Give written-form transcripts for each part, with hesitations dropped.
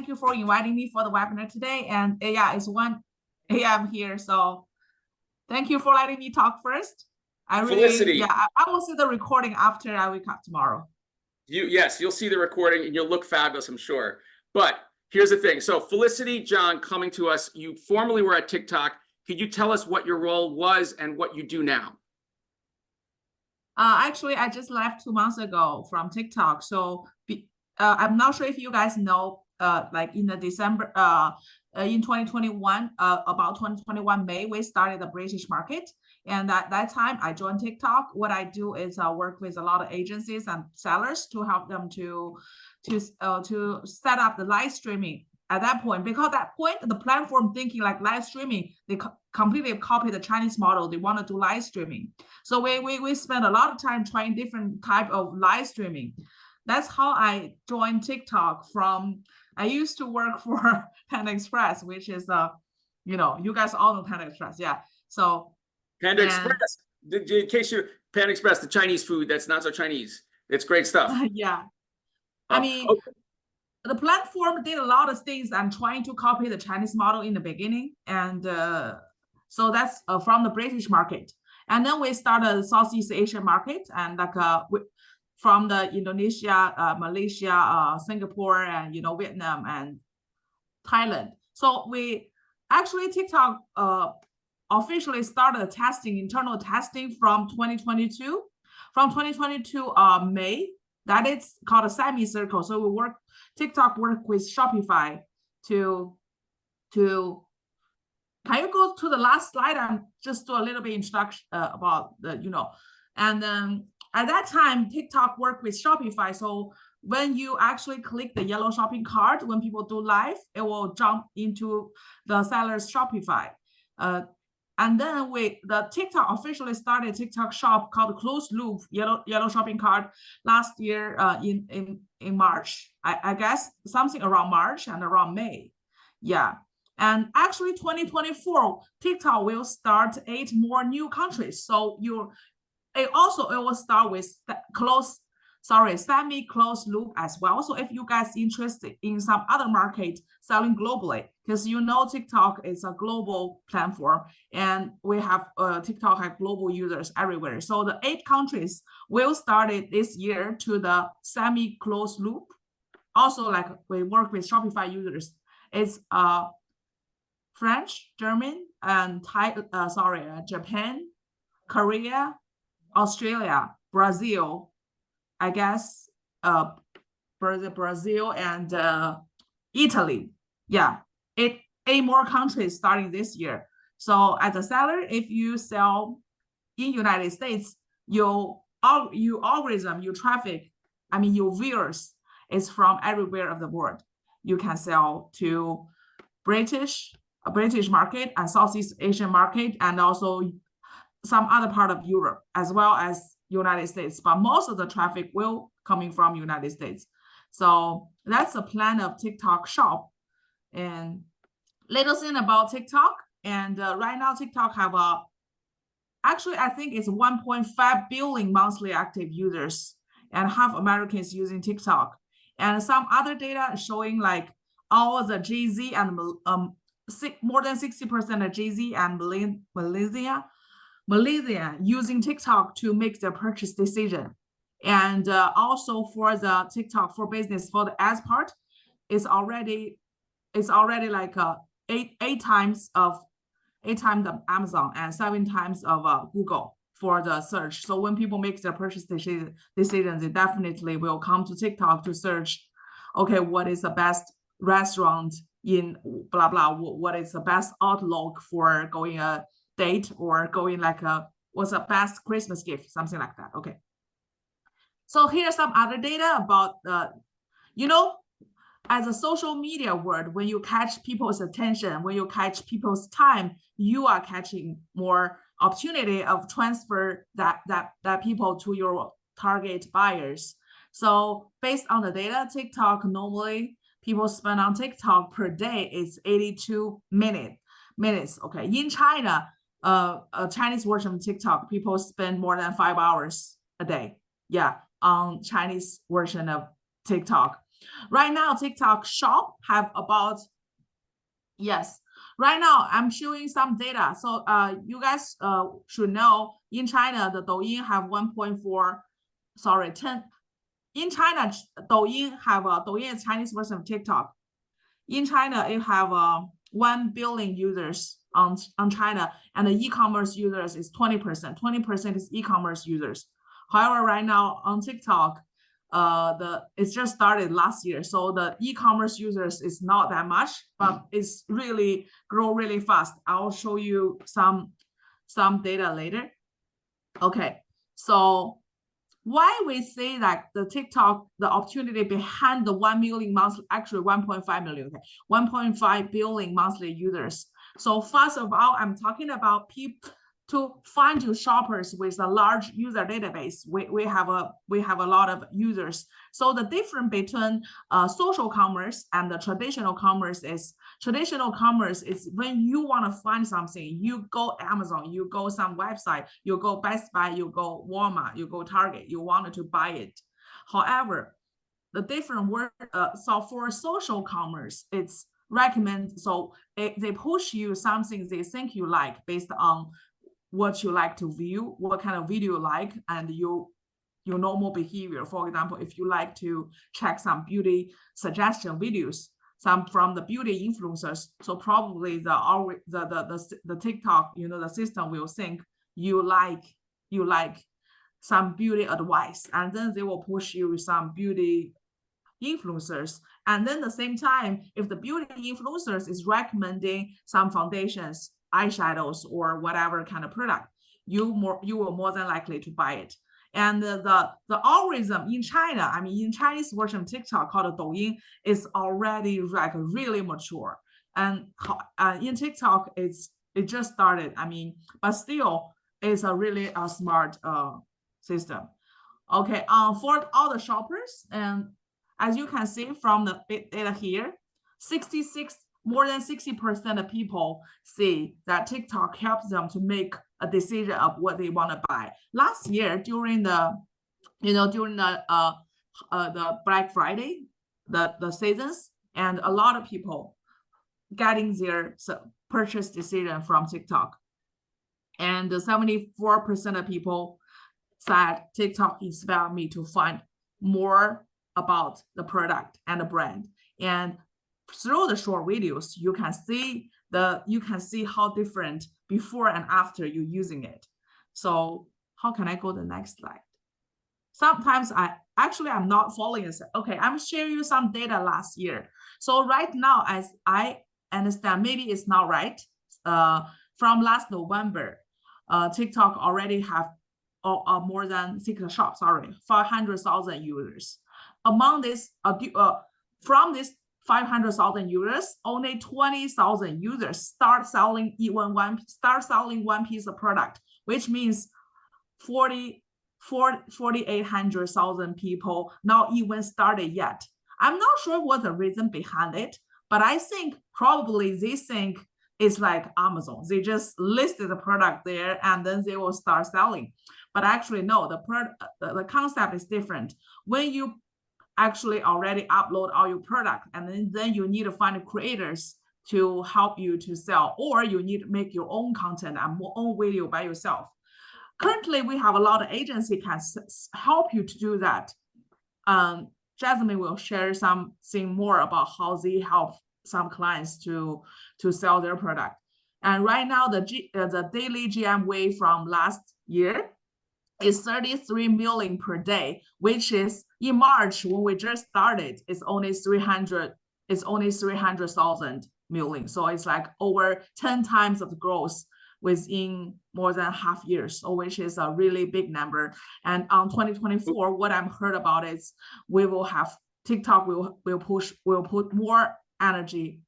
thank you for inviting me for the webinar today. And yeah, it's 1 a.m. here, so thank you for letting me talk first. Felicity. I will see the recording after I wake up tomorrow. Yes, you'll see the recording and you'll look fabulous, I'm sure. But here's the thing. So Felicity John coming to us, you formerly were at TikTok. Could you tell us what your role was and what you do now? Actually, I just left 2 months ago from TikTok. So I'm not sure if you guys know, like in the December, in 2021, about 2021 May, we started the British market. And at that time, I joined TikTok. What I do is work with a lot of agencies and sellers to help them to set up the live streaming at that point. Because at that point, the platform thinking like live streaming, they completely copy the Chinese model. They want to do live streaming. So we spent a lot of time trying different type of live streaming. That's how I joined TikTok from, I used to work for Panda Express, which is, you guys all know Panda Express. Yeah. So Panda Express, in case you're Panda Express, the Chinese food that's not so Chinese. It's great stuff. Yeah. I mean, okay. The platform did a lot of things and trying to copy the Chinese model in the beginning. And so that's from the British market. And then we started the Southeast Asian market and like from the Indonesia, Malaysia, Singapore, and Vietnam and Thailand. So we actually TikTok officially started testing, internal testing from 2022. From 2022 May, that is called a semicircle. So TikTok work with Shopify to can you go to the last slide and just do a little bit introduction about the, and then at that time, TikTok worked with Shopify. So when you actually click the yellow shopping cart, when people do live, it will jump into the seller's Shopify. And then the TikTok officially started TikTok shop called closed loop yellow shopping cart last year in March. I guess something around March and around May. Yeah. And actually 2024, TikTok will start 8 more new countries. So it will start with semi-closed loop as well. So if you guys interested in some other market selling globally, because TikTok is a global platform and we have TikTok has global users everywhere. So the 8 countries will start it this year to the semi-closed loop. Also, like we work with Shopify users. It's French, German, and Japan, Korea, Australia, Brazil, I guess, Brazil and Italy. Yeah, 8 more countries starting this year. So as a seller, if you sell in United States, your algorithm, your traffic, your viewers is from everywhere of the world. You can sell to British market and Southeast Asian market, and also some other part of Europe as well as United States, but most of the traffic will coming from United States. So that's the plan of TikTok shop. And little thing about TikTok, and right now TikTok have actually I think it's 1.5 billion monthly active users, and half Americans using TikTok. And some other data showing like all the GZ and more than 60% of GZ and Malaysia using TikTok to make their purchase decision. And also for the TikTok for business, for the ads part, it's already like 8 times of Amazon and 7 times of Google for the search. So when people make their purchase decisions, they definitely will come to TikTok to search, okay, what is the best restaurant in blah blah, what is the best outlook for going a date, or going like what's the best Christmas gift, something like that. Okay, so here's some other data about as a social media world, when you catch people's attention, when you catch people's time, you are catching more opportunity of transfer that people to your target buyers. So based on the data, TikTok normally people spend on TikTok per day is 82 minutes. Okay, in China, a Chinese version of TikTok, people spend more than 5 hours a day. Yeah, on Chinese version of TikTok. Right now, TikTok Shop have about, yes, right now I'm showing some data. So you guys should know in China, the Douyin have 1.4, sorry, 10. In China, Douyin is Chinese version of TikTok. In China, it have 1 billion users on China, and the e-commerce users is 20%. 20% is e-commerce users. However, right now on TikTok, it's just started last year, so the e-commerce users is not that much, but it's really grow really fast. I'll show you some data later. Okay, so why we say that the TikTok, the opportunity behind the 1 million monthly, actually 1.5 million, okay, 1.5 billion monthly users. So first of all, I'm talking about people to find you shoppers with a large user database. We have a lot of users. So the difference between social commerce and the traditional commerce is when you want to find something, you go Amazon, you go some website, you go Best Buy, you go Walmart, you go Target, you wanted to buy it. However, the different word, so for social commerce, it's recommend, so they push you something they think you like based on what you like to view, what kind of video you like, and your normal behavior. For example, if you like to check some beauty suggestion videos, some from the beauty influencers, so probably the TikTok, the system will think you like some beauty advice, and then they will push you some beauty influencers. And then at the same time, if the beauty influencers is recommending some foundations, eyeshadows, or whatever kind of product, you will more than likely to buy it. And the algorithm in China, I mean, in Chinese version of TikTok called Douyin, is already like really mature. And in TikTok, it just started. I mean, but still, it's a really smart system. Okay, for all the shoppers, and as you can see from the data here, more than 60% of people see that TikTok helps them to make a decision of what they want to buy. Last year, during the Black Friday, the seasons, and a lot of people getting their purchase decision from TikTok. And 74% of people said TikTok inspired me to find more about the product and the brand. And through the short videos, you can see how different before and after you using it. So how can I go to the next slide? Sometimes I'm not following it. Okay, I'm sharing you some data last year. So right now, as I understand, maybe it's not right. From last November, TikTok already have more than 500,000 users. Among this, from this 500,000 users, only 20,000 users start selling one piece of product, which means 4,800,000 people not even started yet. I'm not sure what the reason behind it, but I think probably they think it's like Amazon. They just listed the product there and then they will start selling. But actually, no, the concept is different. When you actually already upload all your product, and then you need to find creators to help you to sell, or you need to make your own content and own video by yourself. Currently, we have a lot of agencies can help you to do that. Jasmine will share something more about how they help some clients to sell their product. And right now, the daily GMV from last year is 33 million per day, which is in March when we just started, it's only 300,000 million. So it's like over 10 times of the growth within more than half years, so which is a really big number. And on 2024, what I've heard about is we will have TikTok will put more energy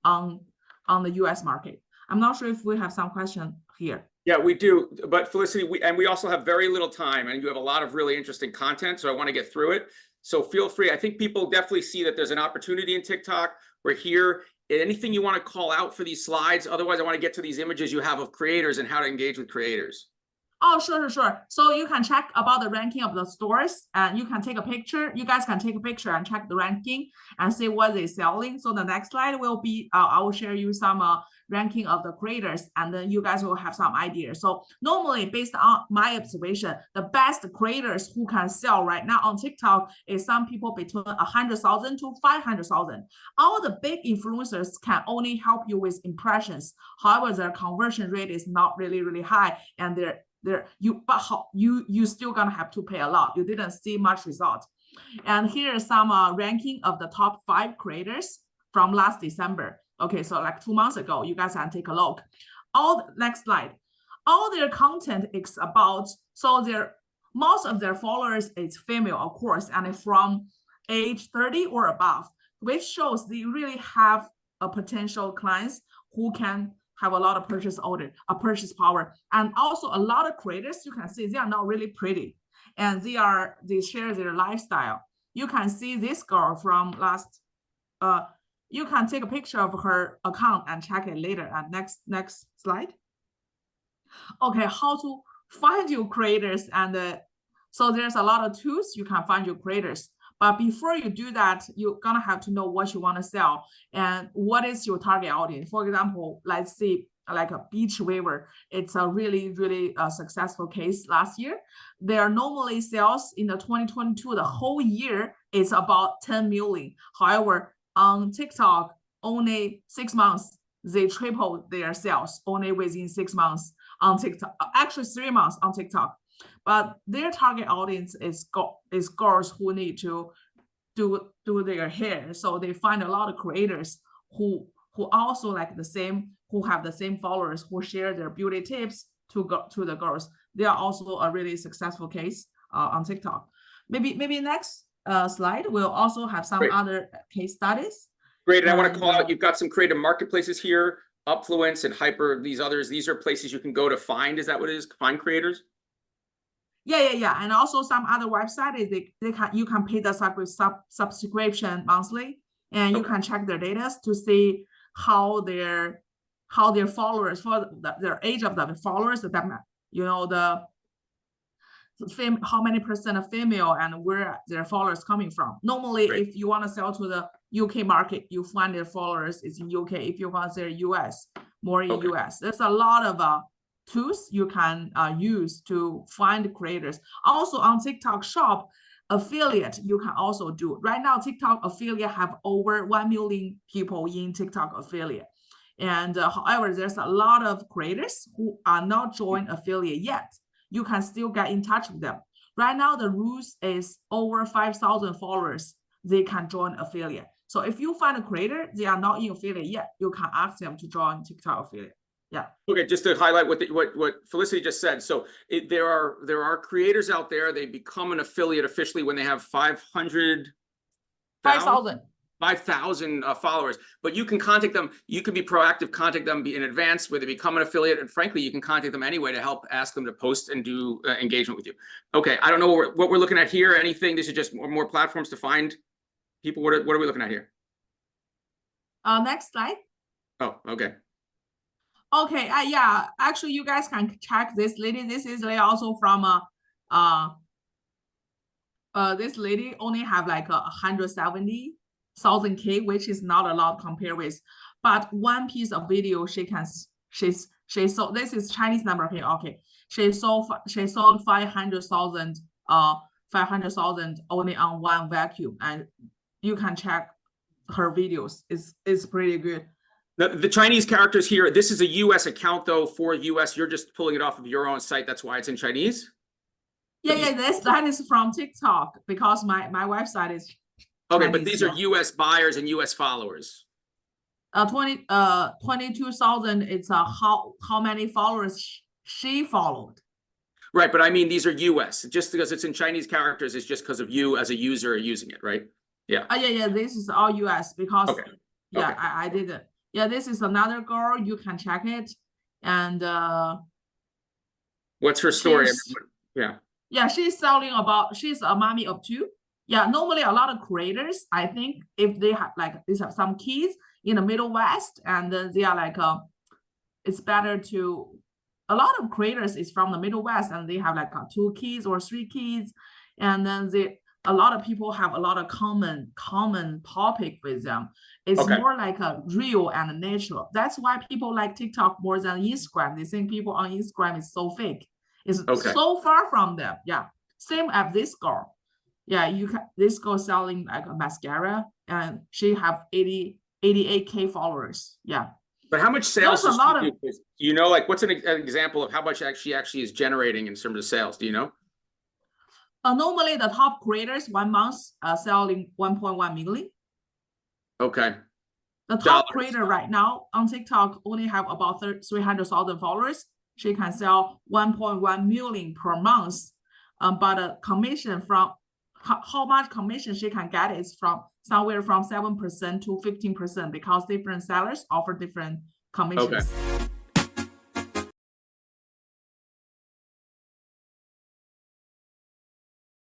on the US market. I'm not sure if we have some question here. Yeah, we do. But Felicity, we also have very little time, and you have a lot of really interesting content, so I want to get through it. So feel free. I think people definitely see that there's an opportunity in TikTok. We're here. Anything you want to call out for these slides? Otherwise, I want to get to these images you have of creators and how to engage with creators. Oh, sure. So you can check about the ranking of the stores, and you can take a picture. You guys can take a picture and check the ranking and see what they're selling. So the next slide will be, I will share you some ranking of the creators, and then you guys will have some ideas. So normally, based on my observation, the best creators who can sell right now on TikTok is some people between 100,000 to 500,000. All the big influencers can only help you with impressions. However, their conversion rate is not really high, and you still gonna have to pay a lot. You didn't see much result. And here is some ranking of the top 5 creators from last December. Okay, so like 2 months ago, you guys can take a look. Next slide. All their content is about, so most of their followers is female, of course, and from age 30 or above, which shows they really have a potential clients who can have a lot of purchase purchase power. And also a lot of creators, you can see they are not really pretty, and they share their lifestyle. You can see this girl from last, you can take a picture of her account and check it later. And next slide. Okay, how to find your creators. And so there's a lot of tools you can find your creators. But before you do that, you're gonna have to know what you want to sell and what is your target audience. For example, let's see, like a beach waver. It's a really successful case last year. Their normally sales in the 2022, the whole year is about 10 million. However, on TikTok, only 6 months, they tripled their sales only within 6 months on TikTok. Actually, 3 months on TikTok. But their target audience is girls who need to do their hair. So they find a lot of creators who also like the same, who have the same followers, who share their beauty tips to the girls. They are also a really successful case on TikTok. Maybe next slide, we'll also have some other case studies. Great, and I want to call out, you've got some creative marketplaces here, Upfluence and Hyper, these others. These are places you can go to find, is that what it is? Find creators? Yeah. And also some other websites, you can pay the subscription monthly, and you can check their data to see how their followers, for their age of the followers, how many percent of female and where their followers coming from. Normally, if you want to sell to the UK market, you find their followers is in UK. If you want their US, more in US. There's a lot of tools you can use to find creators. Also on TikTok Shop, affiliate you can also do. Right now, TikTok affiliate have over 1 million people in TikTok affiliate. And however, there's a lot of creators who are not joined affiliate yet. You can still get in touch with them. Right now, the rules is over 5,000 followers, they can join affiliate. So if you find a creator, they are not in affiliate yet, you can ask them to join TikTok affiliate. Yeah. Okay, just to highlight what Felicity just said. So there are creators out there, they become an affiliate officially when they have 5,000 followers, but you can contact them. You can be proactive, contact them in advance where they become an affiliate, and frankly, you can contact them anyway to help ask them to post and do engagement with you. Okay, I don't know what we're looking at here. Anything? This is just more platforms to find people. What are we looking at here? Next slide. Oh, okay. Okay, yeah, actually, you guys can check this lady. This is also from this lady only have like 170,000 K, which is not a lot compared with, but one piece of video she sold. This is Chinese number here. Okay, she sold 500,000 only on one vacuum, and you can check her videos. It's pretty good. The Chinese characters here, this is a US account though, for US. You're just pulling it off of your own site. That's why it's in Chinese? Yeah, that is from TikTok, because my website is okay, Chinese, but these are US buyers and US followers. 22,000, it's how many followers she followed. Right, but I mean, these are US. Just because it's in Chinese characters is just because of you as a user are using it, right? Yeah. Yeah, this is all US because I did it. Yeah, this is another girl. You can check it. And what's her story? Yeah, she's selling she's a mommy of 2. Yeah, normally a lot of creators, I think, if they have have some kids in the Middle West, and they are like, it's better to a lot of creators is from the Middle West, and they have like 2 kids or 3 kids, and then a lot of people have a lot of common topic with them. It's more like a real and natural. That's why people like TikTok more than Instagram. They think people on Instagram is so fake. It's so far from them. Yeah. Same as this girl. Yeah, this girl selling like a mascara, and she have 88K followers. Yeah. But how much sales does she do? You know, like what's an example of how much she actually is generating in terms of sales? Do you know? Normally, the top creators 1 month selling 1.1 million. Okay. The top creator right now on TikTok only have about 300,000 followers. She can sell 1.1 million per month. But the commission from how much commission she can get is from somewhere from 7% to 15%, because different sellers offer different commissions. Okay.